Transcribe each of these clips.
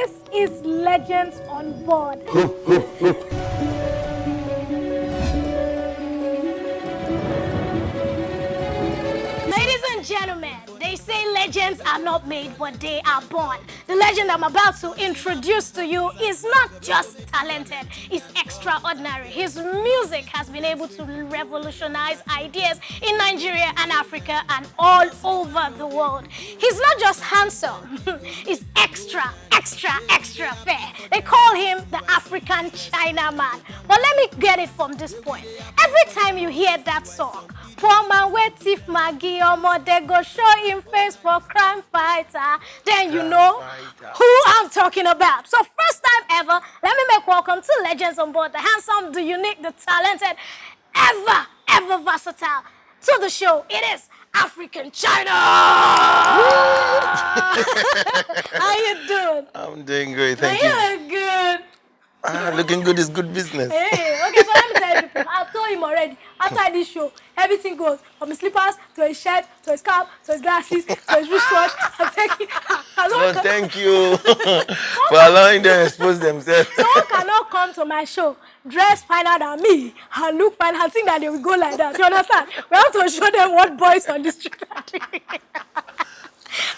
This is Legends on Board. Ladies and gentlemen, they say legends are not made, but they are born. The legend I'm about to introduce to you is not just talented, he's extraordinary. His music has been able to revolutionize ideas in Nigeria and Africa and all over the world. He's not just handsome, he's extra fair. They call him the African Chinaman. But let me get it from this point. Every time you hear that song, poor man wait thief Maggie they go show him face for crime fighter, then you know who I'm talking about. So first time ever, let me make welcome to Legends on Board, the handsome, the unique, the talented, ever versatile to the show. It is African China. How you doing? I'm doing great, thank you. you. Look good. Looking good is good business. Hey, okay, so let me tell you people, I've told him already, after this show, everything goes from his slippers to his shirt to his cap to his glasses to his wristwatch. I'm taking. Well, thank you for allowing them to expose themselves. Someone cannot come to my show dress finer than me and look fine and think that they will go like that. You understand? We have to show them what boys on the street are doing.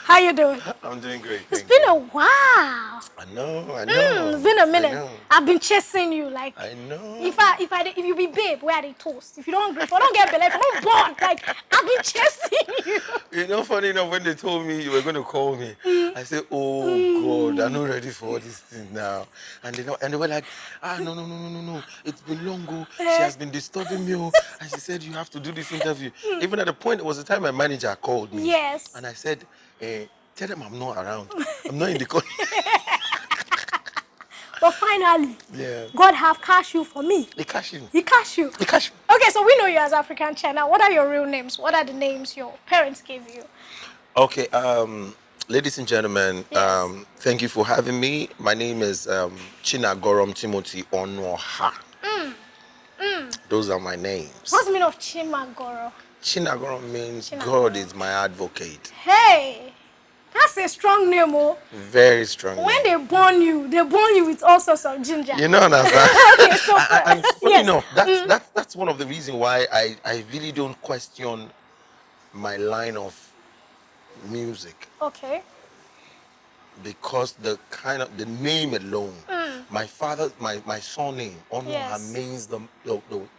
How you doing? I'm doing great. It's been a while. I know. It's been a minute. I've been chasing you. Like, I know. If you be babe, where are they toast? If you don't get belly, if you don't born, like, I've been chasing you. You know, funny enough, when they told me you were going to call me, I said, oh God, I'm not ready for all these things now. And they were like, no. It's been long ago. She has been disturbing me. And she said, you have to do this interview. Even at the point, it was the time my manager called me. Yes. And I said, tell them I'm not around. I'm not in the country. But finally, yeah, God have cashed you for me. He cashed you. He cashed you. He cashed you. Okay, so we know you as African China. What are your real names? What are the names your parents gave you? Okay, ladies and gentlemen, Yes. thank you for having me. My name is Chinagorom Timothy Onoha. Those are my names. What's the meaning of Chimagoro? Chinagorom means Chinagoro. God is my advocate. Hey, that's a strong name, oh. Very strong. When they born you with all sorts of ginger. You know that. Okay, so and funny yes. enough, that's one of the reasons why I really don't question my line of music. Okay. Because the name alone, my surname, Onoha, Yes. means the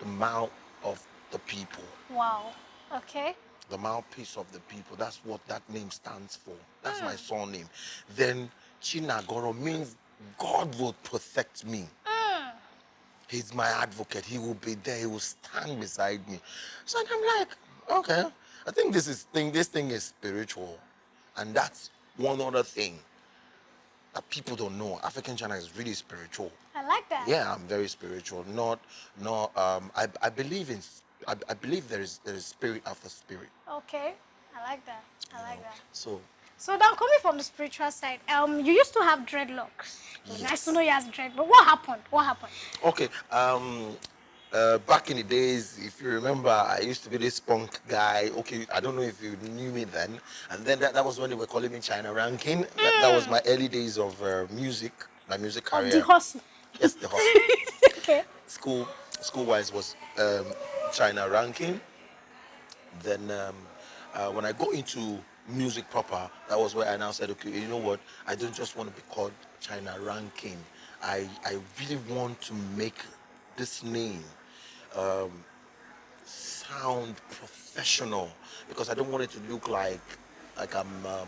mouth of the people. Wow. Okay. The mouthpiece of the people. That's what that name stands for. That's my surname. Then Chinagoro means God will protect me. He's my advocate. He will be there. He will stand beside me. So I'm like, okay, I think this thing is spiritual. And that's one other thing that people don't know. African China is really spiritual. I like that. Yeah, I'm very spiritual. I believe there is spirit after spirit. Okay. I like that. I like that. So now coming from the spiritual side, you used to have dreadlocks. Yes. Nice to know you has dread, but what happened? okay, back in the days, if you remember, I used to be this punk guy. Okay, I don't know if you knew me then. And then that was when they were calling me China Ranking. That was my early days of music, my music career. Of the hustle. Yes, the hustle. Okay. School-wise was China Ranking. Then when I got into music proper, that was where I now said, okay, you know what? I don't just want to be called China Ranking. I really want to make this name sound professional, because I don't want it to look like I'm an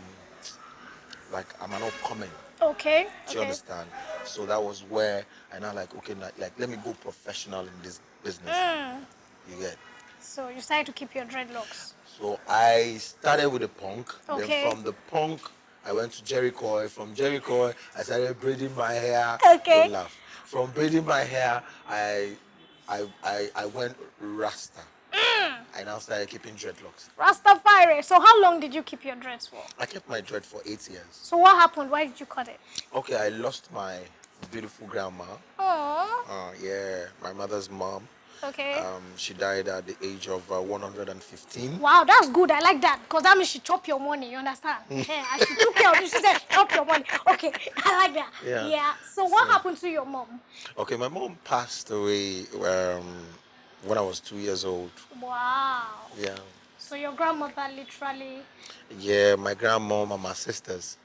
upcoming. Okay. Do you understand? So that was where I now okay, like let me go professional in this business. You get? So you started to keep your dreadlocks. So I started with the punk. Okay. Then from the punk, I went to Jericho. From Jericho, I started braiding my hair. Okay. Don't laugh. From braiding my hair, I went Rasta. I now started keeping dreadlocks. Rastafari. So how long did you keep your dreads for? I kept my dread for 8 years. So what happened? Why did you cut it? Okay, I lost my beautiful grandma. Oh. Yeah, my mother's mom. Okay. She died at the age of 115. Wow, that's good. I like that because that means she chop your money. You understand? Yeah, and she took care of you. She said she chop your money. Okay, I like that. Yeah. Yeah. So what happened to your mom? Okay, my mom passed away when I was 2 years old. Wow. Yeah. So your grandmother literally. Yeah, my grandmom and my sisters,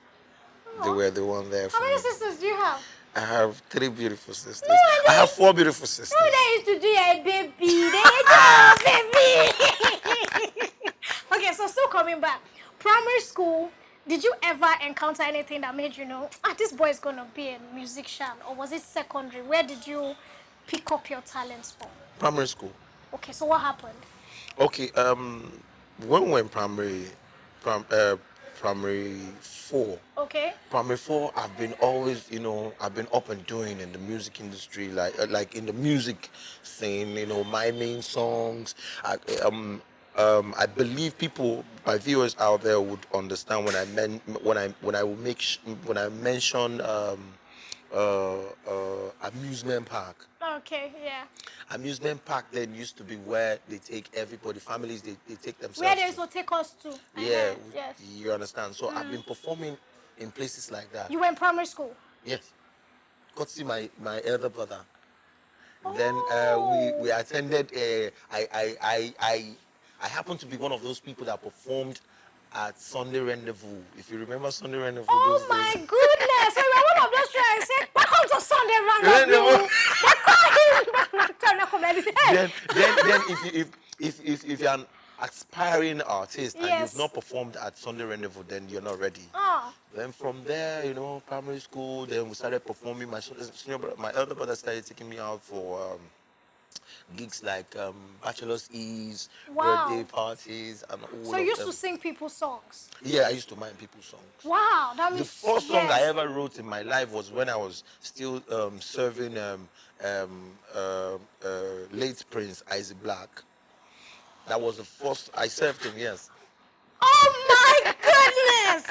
they Oh. were the one there How for many me. sisters do you have? I have 3 beautiful sisters. No, I have 4 beautiful sisters. no, they used to do a baby. They do baby. Okay, so still coming back. Primary school, did you ever encounter anything that made you know, this boy is going to be a musician? Or was it secondary? Where did you pick up your talents from? Primary school. Okay, so what happened? Okay, when we were in primary 4. Okay. Primary 4, I've been always, I've been up and doing in the music industry, like in the music scene, miming songs. I believe people, my viewers out there, would understand when I mention amusement park. Okay, yeah. Amusement park then used to be where they take everybody, families, they take themselves. Where they used to take us to. Yeah, Yes. you understand. So I've been performing in places like that. You were in primary school? Yes. Got to see my elder brother. Then Oh. we attended. I happened to be one of those people that performed at Sunday Rendezvous. If you remember Sunday Rendezvous. Oh those my days. goodness! So you were one of those trying to say, welcome to Sunday Rendezvous. then if you're an aspiring artist and Yes. you've not performed at Sunday Rendezvous, then you're not ready. Oh. Then from there, primary school, then we started performing. My elder brother started taking me out for gigs like bachelor's eves, Wow. birthday parties, and all So you of used them. to sing people's songs? Yeah, I used to mind people's songs. Wow, that means The first song I yes. ever wrote in my life was when I was still serving late Prince Isaac Black. That was the first I served him. Yes. Oh my goodness!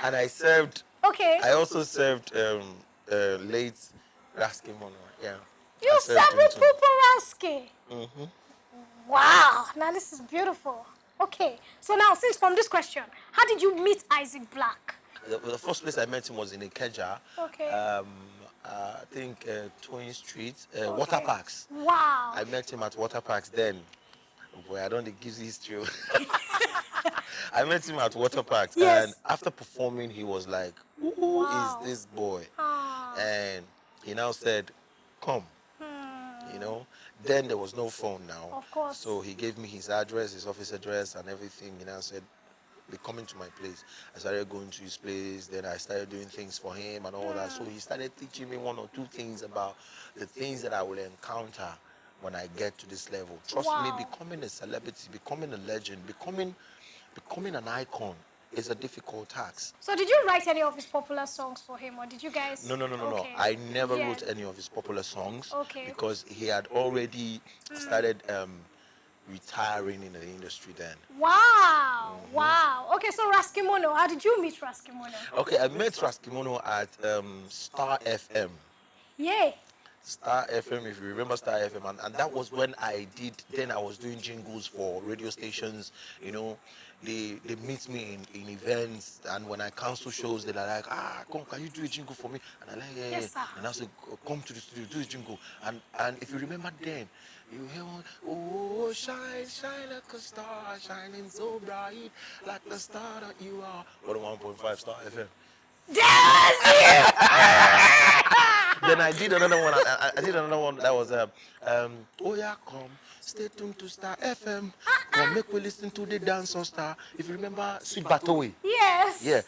And I served. Okay. I also served late Raskimo. Yeah. You I served served him with too. Puparaski. Wow, now this is beautiful. Okay, so now since from this question, how did you meet Isaac Black? The first place I met him was in Ikeja. Okay. I think Twin Street, Water Parks. Wow. I met him at Water Parks then. Boy, I don't think gives history. I met him at Water Parks, Yes. and after performing, he was like, "Who Wow. is this boy?" Ah. And he now said, "Come." Then there was no phone now. Of course. So he gave me his address, his office address, and everything. Said, "Be coming to my place." I started going to his place. Then I started doing things for him and all that. So he started teaching me 1 or 2 things about the things that I will encounter when I get to this level. Trust me, Wow. becoming a celebrity, becoming a legend, becoming an icon is a difficult task. So did you write any of his popular songs for him, or did you guys? No. Okay. I never Yeah. wrote any of his popular songs Okay. because he had already started retiring in the industry then. Wow. Wow. Okay, so Raskimono, how did you meet Raskimono? Okay, I met Raskimono at Star FM. Yay. Star FM, if you remember Star FM, and that was when I was doing jingles for radio stations. They meet me in events, and when I cancel shows, they're like, come, can you do a jingle for me? And I'm like, yeah. Yes, sir. And I said, come to the studio, do a jingle. And if you remember then, you hear one, oh, shine, shine like a star, shining so bright, like the star that you are. 101.5 Star FM. Then I did another one. I did another one that was oh yeah, come, stay tuned to Star FM. Come, make we listen to the dance on Star. If you remember Sweet Batowe. Yes. Yeah.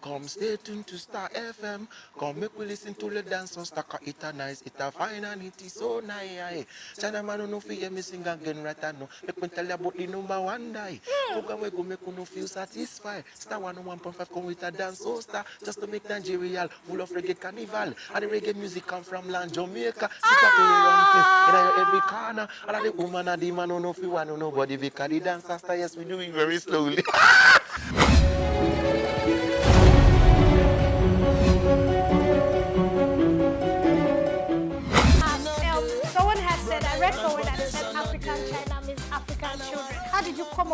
Come, stay tuned to Star FM. Come, make we listen to the dance on Star. 'Cause it a nice, it a fine, and it is so nice. China man no feel me sing again right now. Make me tell you about the #1 die. Program we go make you no feel satisfied. Star 101.5 come with a dance on Star, just to make Nigeria full of reggae carnival. And the reggae music come from land Jamaica. Stick to your run thing in every corner. And the woman and the man no feel one nobody because the dance Star. Yes, we do it very slowly.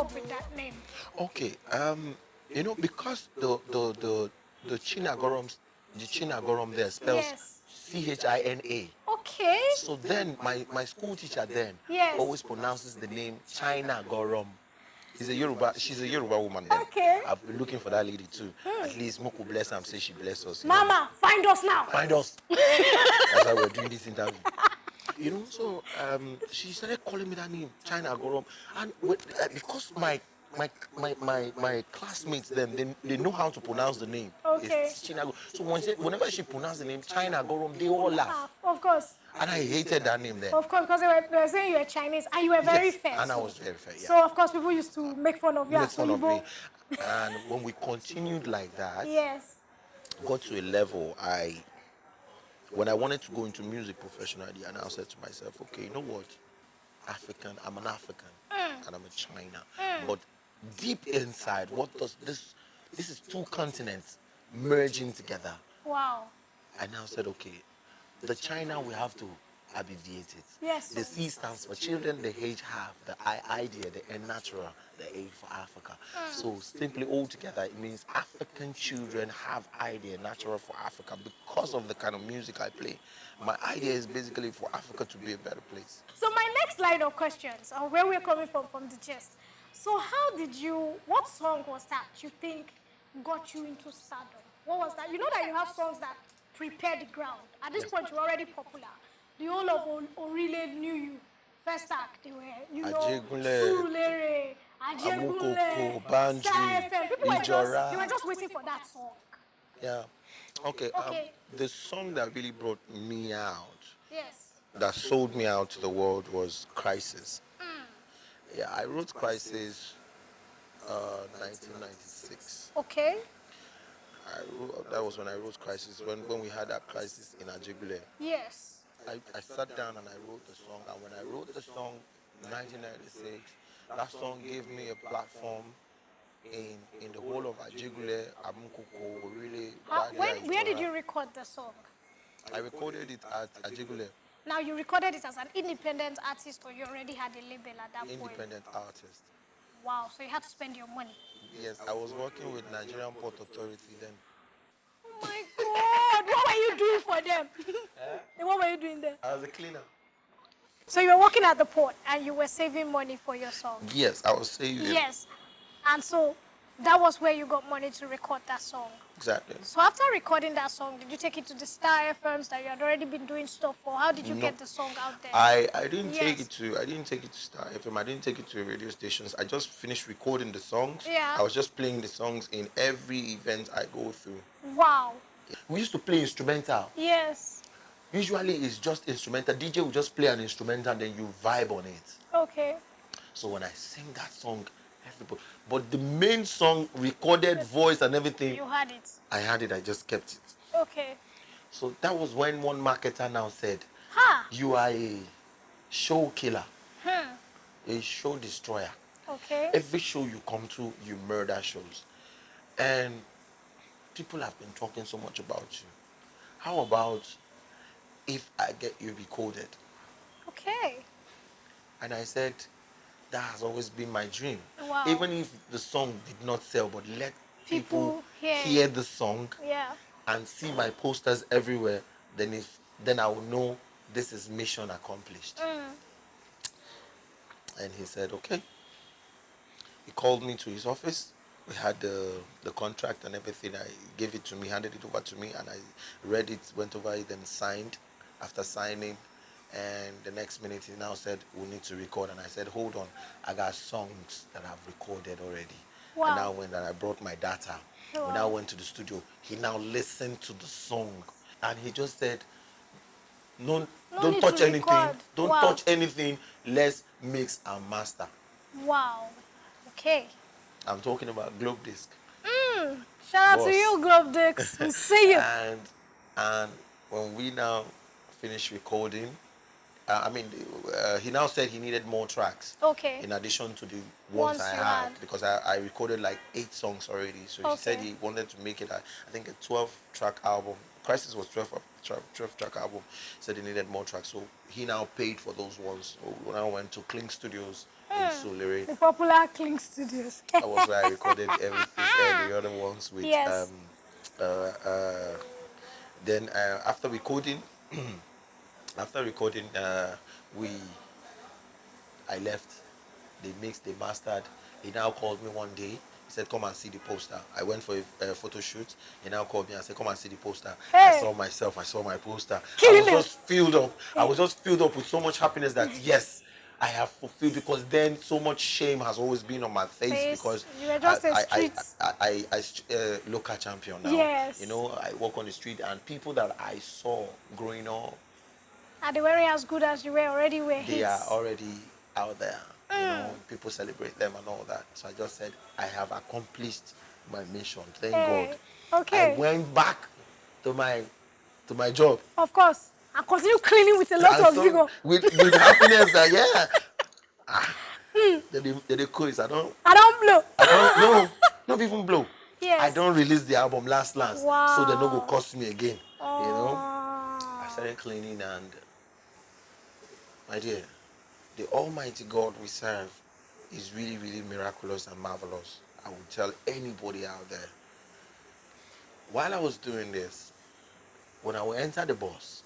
up with that name? Okay, because the Chinagorom there spells Yes. China. Okay. So then my school teacher then Yes. always pronounces the name China Gorom. She's a Yoruba woman then. Okay. I've been looking for that lady too. At least Moku bless her and say she bless us. Mama, find us now. Find us. That's why we're doing this interview. So she started calling me that name, China Gorom. And because my classmates then they know how to pronounce the name. Okay. It's China Gorom. So whenever she pronounced the name China Gorom, they all laugh. Of course. And I hated that name then. Of course, because they were saying you were Chinese and you were very Yes, fair. and I was very fair, yeah. So, of course, people used to make fun of you. Make fun of me. And when we continued like that, Yes. got to a level when I wanted to go into music professionally, and I said to myself, okay, you know what? I'm an African, and I'm a China. But deep inside, what does this is two continents merging together. Wow. I now said, okay, the China we have to abbreviate it. Yes. The C stands for children, the H have, the I idea, the N natural, the A for Africa. So simply all together, it means African children have idea, natural for Africa because of the kind of music I play. My idea is basically for Africa to be a better place. So my next line of questions, or where we're coming from the gist. So what song was that you think got you into stardom? What was that? You know that you have songs that prepare the ground. At this point, you're already popular. The whole of Orile knew you. First act, they were, Surulere, Ajegunle, Banji, Star FM. People were Ijora. they were just waiting for that song. Yeah. Okay. Okay. The song that really brought me out, Yes. that sold me out to the world, was Crisis. Yeah, I wrote Crisis 1996. Okay. That was when I wrote Crisis, when we had that crisis in Ajegunle. Yes. I sat down and I wrote the song, and when I wrote the song in 1996, that song gave me a platform in the whole of Ajegunle, Amunkoko, really. Where did you record the song? I recorded it at Ajegunle. Now, you recorded it as an independent artist, or you already had a label at that point? Independent artist. Wow, so you had to spend your money. Yes, I was working with Nigerian Port Authority then. Oh my God, what were you doing for them? And what were you doing there? I was a cleaner. So you were working at the port and you were saving money for your song? Yes, I was saving. Yes. And so that was where you got money to record that song? Exactly. So after recording that song, did you take it to the Star FMs that you had already been doing stuff for? How did you get the song out there? I didn't take it to Star FM. I didn't take it to radio stations. I just finished recording the songs. Yeah. I was just playing the songs in every event I go through. Wow. We used to play instrumental. Yes. Usually it's just instrumental. DJ will just play an instrumental and then you vibe on it. Okay. So when I sing that song, everybody. But the main song, recorded voice and everything. You had it. I had it. I just kept it. Okay. So that was when one marketer now said, you are a show killer, a show destroyer. Okay. Every show you come to, you murder shows. And people have been talking so much about you. How about if I get you recorded? Okay. And I said, that has always been my dream. Wow. Even if the song did not sell, but let people hear hear the song Yeah. and see my posters everywhere, then I will know this is mission accomplished. And he said, okay. He called me to his office. We had the contract and everything. I gave it to me, handed it over to me, and I read it, went over it, then signed. After signing, and the next minute he now said, we need to record. And I said, hold on, I got songs that I've recorded already. Wow. And now when I brought my data, Wow. we now went to the studio. He now listened to the song, and he just said, don't touch anything. Record. Don't Wow. touch anything. Let's mix and master. Wow. Okay. I'm talking about Globe Disc. Shout out Boss. to you, Globe Dicks. We see you. And when we now finished recording, he now said he needed more tracks. Okay. In addition to the ones I had, because I recorded like 8 songs already. So he said he wanted to make it, I think, a 12-track album. Crisis was 12-track album. Said he needed more tracks. So he now paid for those ones. So we now went to Clink Studios in Solere. The popular Clink Studios. That was where I recorded everything, the other ones with. Yes. Then after recording, we I left. They mixed, they mastered. He now called me one day. He said, "Come and see the poster." I went for a photo shoot. He now called me and said, "Come and see the poster." I Hey. saw myself. I saw my poster. Killing I was it. just filled up. I was just filled up with so much happiness that yes, I have fulfilled, because then so much shame has always been on my face because you were just a street. I local champion now. Yes. You know, I walk on the street and people that I saw growing up, Are they wearing as good as you were already? they are already out there. You know, people celebrate them and all that. So I just said, I have accomplished my mission. Thank God. Okay. I went back to my job. Of course. And continue cleaning with a lot And of so, vigor. with happiness that the quiz. I don't blow. no, not even blow. Yes. I don't release the album last. Wow. So they no go cost me again. Oh. You know? I started cleaning and my dear, the Almighty God we serve is really, really miraculous and marvelous. I would tell anybody out there. While I was doing this, when I would enter the bus,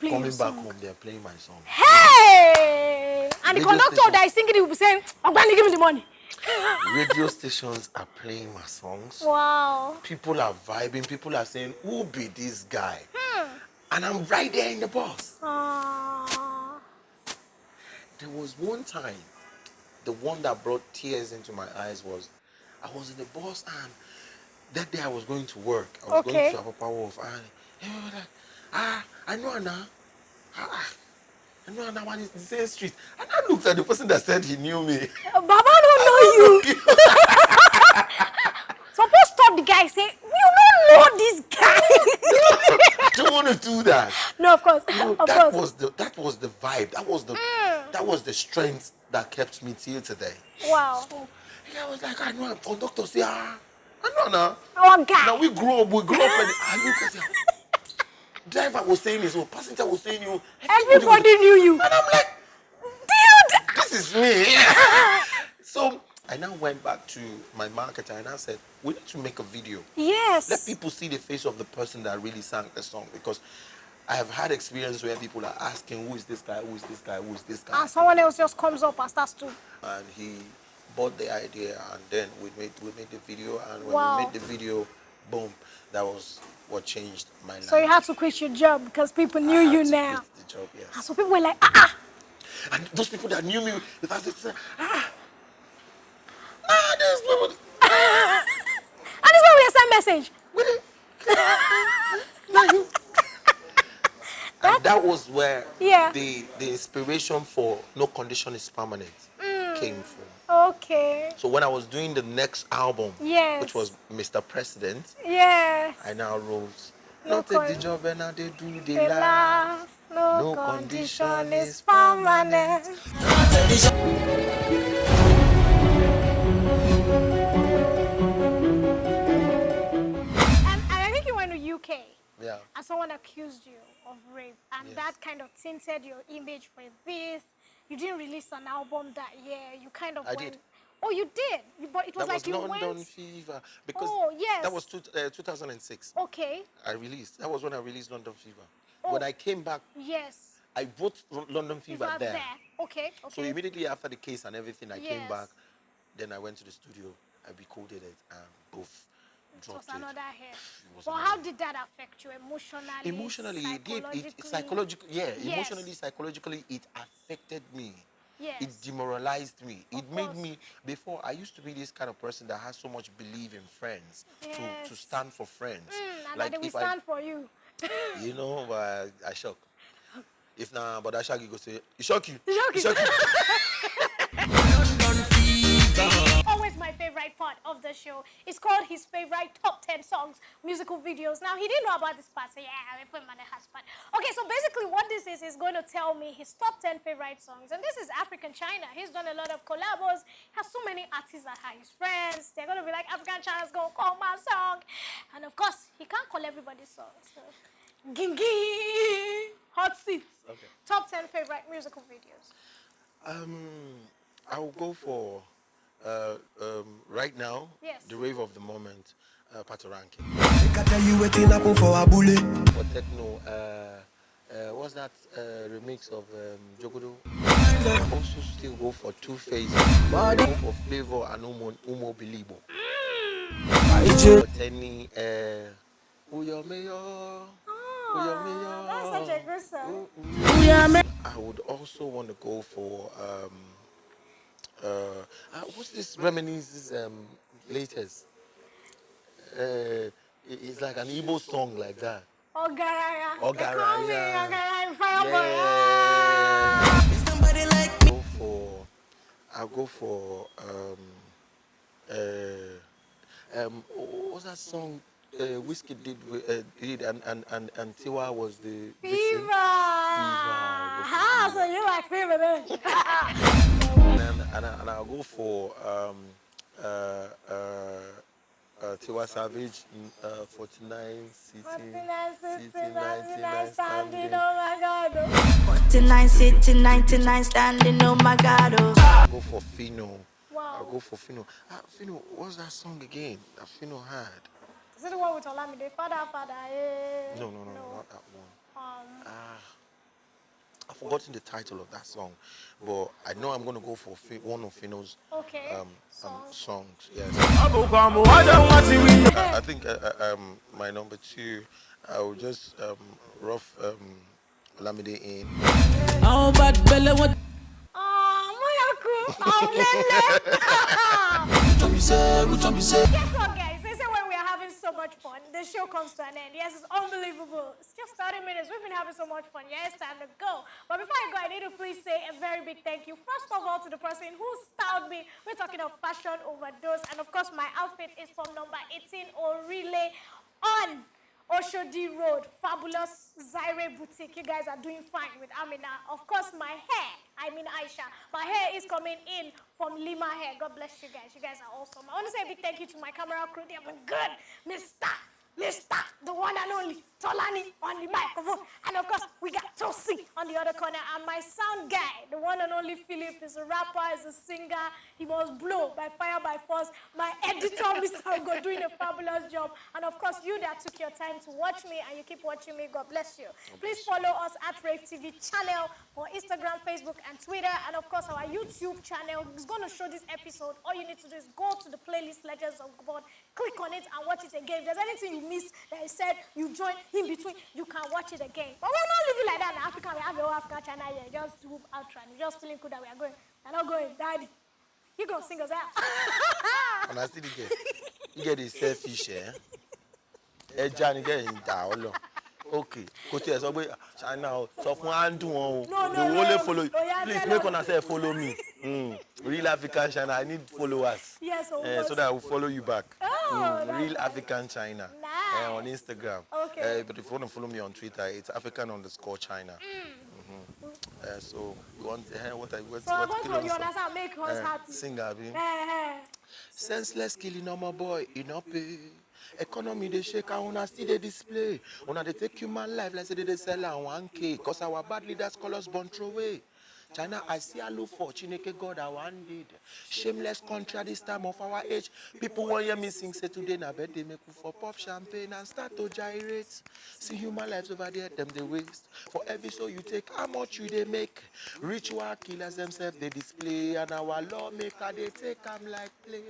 coming back home, they're playing my song. Hey! And the Radio conductor station. that is singing it will be saying, "I'm going to give me the money." Radio stations are playing my songs. Wow. People are vibing. People are saying, "Who be this guy?" And I'm right there in the bus. There was one time, the one that brought tears into my eyes was, I was in the bus and that day I was going to work. I was going to Apapa Wharf and they were like, I know Anna. I know Anna, one is the same street. And I looked at the person that said he knew me. Baba don't know you. Suppose stop the guy say, "You don't know this guy." I don't want to do that. No, of course. You know, of that course. was the vibe. That was the strength that kept me till today. Wow. So I was like, I know. Conductor say, I know now. Our guy. Now we grew up and I look at him. Driver was saying this, passenger was saying you. Everybody knew you. And I'm like, Dude. this is me. So I now went back to my marketer and I said, we need to make a video. Yes. Let people see the face of the person that really sang the song, because I have had experience where people are asking, who is this guy, who is this guy, who is this guy? And someone else just comes up and starts to. And he bought the idea and then we made the video, and when Wow. we made the video, boom, that was what changed my life. So you had to quit your job because people knew you now. I had to quit the job, yes. And so people were like, And those people that knew me, if I said, there's people. And this is why we send message. And that was where Yeah. the inspiration for No Condition is Permanent came from. Okay. So when I was doing the next album, Yes. which was Mr. President, Yeah. I now wrote, No "Not take the job and now they do the They laugh. laugh. No, No condition condition is is permanent. And I think you went to UK. Yeah. And someone accused you of rape, and Yes. that kind of tinted your image for a bit. You didn't release an album that year. You kind of I went. did. Oh, you did. But it was That like was you London went. Fever. Because Oh, yes. that was 2006. Okay. I released. That was when I released London Fever. Oh. When I came back, Yes. I wrote London Fever You were there. Okay. Okay. So immediately after the case and everything, I came Yes. back. Then I went to the studio. I recorded it and both It was dropped it. another hit. It was But another how hit. did that affect you emotionally? Emotionally, it did. Psychologically? Yeah. Yes. Emotionally, psychologically, it affected me. Yes. It demoralized me. It Of made course. me. Before, I used to be this kind of person that has so much belief in friends, to Yes. stand for friends. And that they will stand for you. You know, but I shock. If not, but I shock, you go say, it shock you. It shock you. you. Always my favorite part of the show. It's called his favorite top 10 songs, musical videos. Now, he didn't know about this part, so yeah, I put him on the husband. Okay, so basically what this is, he's going to tell me his top 10 favorite songs. And this is African China. He's done a lot of collabos. He has so many artists that are his friends. They're going to be like, African China's going to call my song. And of course, he can't call everybody's songs. So. Gingi. Hot seats. Okay. Top 10 favorite musical videos. I'll go for right now. Yes. The rave of the moment, Patoranking. I tell you waiting happen for a bullet. For techno, what's that remix of Jogodo? Also still go for Two Face. Go for Flavor and Umo Bilibo. For Tenny, Uyo Mayor. That's such a good song. I would also want to go for what's this Reminisce's latest? It's like an Igbo song like that. Ogaraya. Ogaraya. Ogaraya, Fireboy. Somebody like me. I'll go for what's that song Whiskey did and Tiwa was the Fever. So you like Fever then? and I'll go for Tiwa Savage 49 sitting 99 standing. Oh my God. 49 sitting, 99 standing, oh my God. Oh. I'll go for Fino. Wow. I'll go for Fino. Fino, what's that song again that Fino had? Is it the one with Olamide? Father, eh? No, not that one. I've forgotten the title of that song, but I know I'm going to go for one of Fino's songs. Yes. I think my number 2, I will just rough Olamide in. Oh, but Bella, what? Guess what, guys? They say when we are having so much fun, the show comes to an end. Yes, it's unbelievable. It's just 30 minutes. We've been having so much fun. Yeah, it's time to go. But before I go, I need to please say a very big thank you. First of all, to the person who styled me. We're talking of fashion overdose. And of course, my outfit is from number 18 Orile on Oshodi Road, fabulous Zaire boutique. You guys are doing fine with Amina. Of course, my hair, I mean Aisha, my hair is coming in from Lima Hair. God bless you guys. You guys are awesome. I want to say a big thank you to my camera crew. They have been good. Mr. The one and only Tolani on the microphone. And of course, we got Tosi on the other corner. And my sound guy, the one and only Philip, is a rapper, is a singer. He was blown by fire, by force. My editor, Mr. Ugo, doing a fabulous job. And of course, you that took your time to watch me and you keep watching me, God bless you. Please follow us at Rave TV channel for Instagram, Facebook, and Twitter. And of course, our YouTube channel is going to show this episode. All you need to do is go to the playlist Legends of God, click on it and watch it again. If there's anything you missed that I said, you join in between, you can watch it again. But we're not living like that in Africa. We have the whole African channel here. Just do outro and just feeling good that we are going. We're not going, Daddy. You go sing us out. And I still get the selfish, Johnny getting down. Okay, go to your China, so far do only follow you. Please make one say follow me. Real African China, I need followers. Yes, so that I will follow you back. Real nice. African China. Nice. On Instagram. Okay. But if you want to follow me on Twitter, it's African_China. So you want what you understand? Make us happy. Sing Abby. Senseless killing on my boy, pay. Economy they shake and una still they display. Una they take human life like say they sell on 1K. Cause our bad leaders call us born throw away. China, I see a look for Chineke God I one did. Shameless country at this time of our age. People want you missing say today na bed they make for pop champagne and start to gyrate. See human lives over there, them they waste. For every soul you take, how much you they make? Ritual killers themselves they display. And our lawmaker they take them like play.